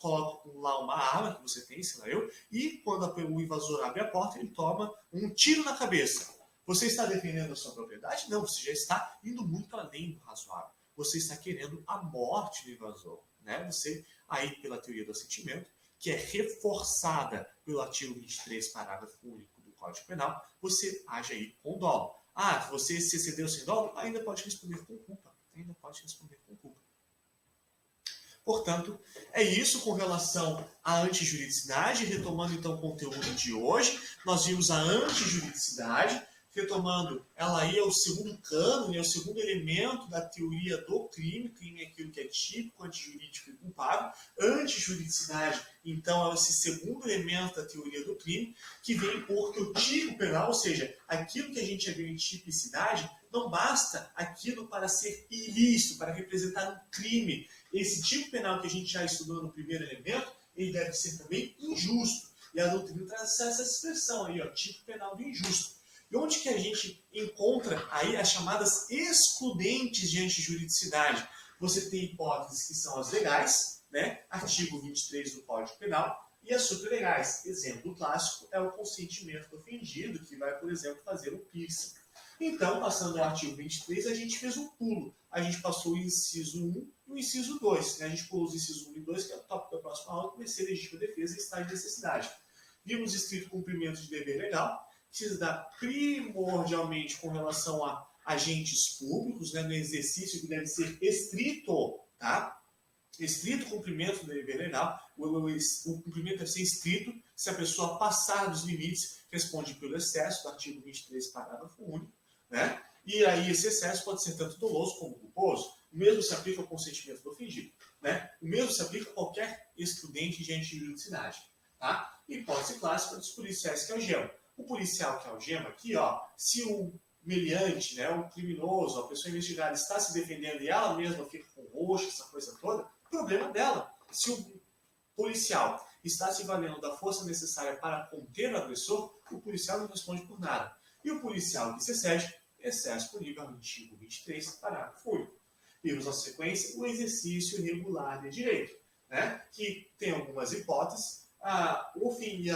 coloca lá uma arma que você tem, sei lá eu, e quando o invasor abre a porta, ele toma um tiro na cabeça. Você está defendendo a sua propriedade? Não, você já está indo muito além do razoável. Você está querendo a morte do invasor. Né? Você, aí pela teoria do assentimento, que é reforçada pelo artigo 23, parágrafo único do Código Penal, você age aí com dolo. Você se excedeu sem dolo? Ainda pode responder com culpa. Ainda pode responder com culpa. Portanto, é isso com relação à antijuridicidade. Retomando então o conteúdo de hoje, nós vimos a antijuridicidade. Retomando, ela aí é o segundo cânone, é o segundo elemento da teoria do crime. Crime é aquilo que é típico, antijurídico e culpável. Antijuridicidade, então, é esse segundo elemento da teoria do crime, que vem porque o tipo penal, ou seja, aquilo que a gente já viu em tipicidade, não basta aquilo para ser ilícito, para representar um crime. Esse tipo penal que a gente já estudou no primeiro elemento, ele deve ser também injusto. E a doutrina traz essa expressão aí, tipo penal do injusto. E onde que a gente encontra aí as chamadas excludentes de antijuridicidade? Você tem hipóteses que são as legais, né? Artigo 23 do Código Penal, e as superlegais. Exemplo clássico é o consentimento do ofendido, que vai, por exemplo, fazer um piercing. Então, passando ao artigo 23, a gente fez um pulo. A gente passou o inciso 1 e o inciso 2. Né? A gente pulou os incisos 1 e 2, que é o tópico da próxima aula, que vai ser legítima defesa e estado de necessidade. Vimos estrito cumprimento de dever legal, que se dá primordialmente com relação a agentes públicos, né, no exercício que deve ser estrito, tá? Estrito cumprimento do dever legal. O cumprimento deve ser estrito. Se a pessoa passar dos limites, responde pelo excesso, do artigo 23, parágrafo único. Né? E aí esse excesso pode ser tanto doloso como culposo. O mesmo se aplica ao consentimento do ofendido. Né? O mesmo se aplica a qualquer excludente de antijuridicidade. Tá? Hipótese clássica dos policiais que algemam. O policial que algema aqui, se o meliante, né, o criminoso, a pessoa investigada está se defendendo e ela mesma fica com roxa, essa coisa toda, problema dela. Se o policial está se valendo da força necessária para conter o agressor, o policial não responde por nada. E o policial que se excede, excesso punível ao artigo 23, parágrafo único. Vimos na sequência o exercício irregular de direito, né, que tem algumas hipóteses. A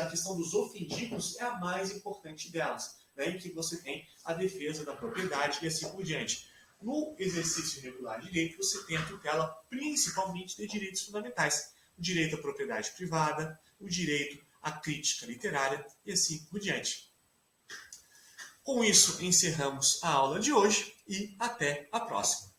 questão dos ofendículos é a mais importante delas, né, em que você tem a defesa da propriedade e assim por diante. No exercício irregular de direito, você tem a tutela principalmente de direitos fundamentais. O direito à propriedade privada, o direito à crítica literária e assim por diante. Com isso, encerramos a aula de hoje e até a próxima.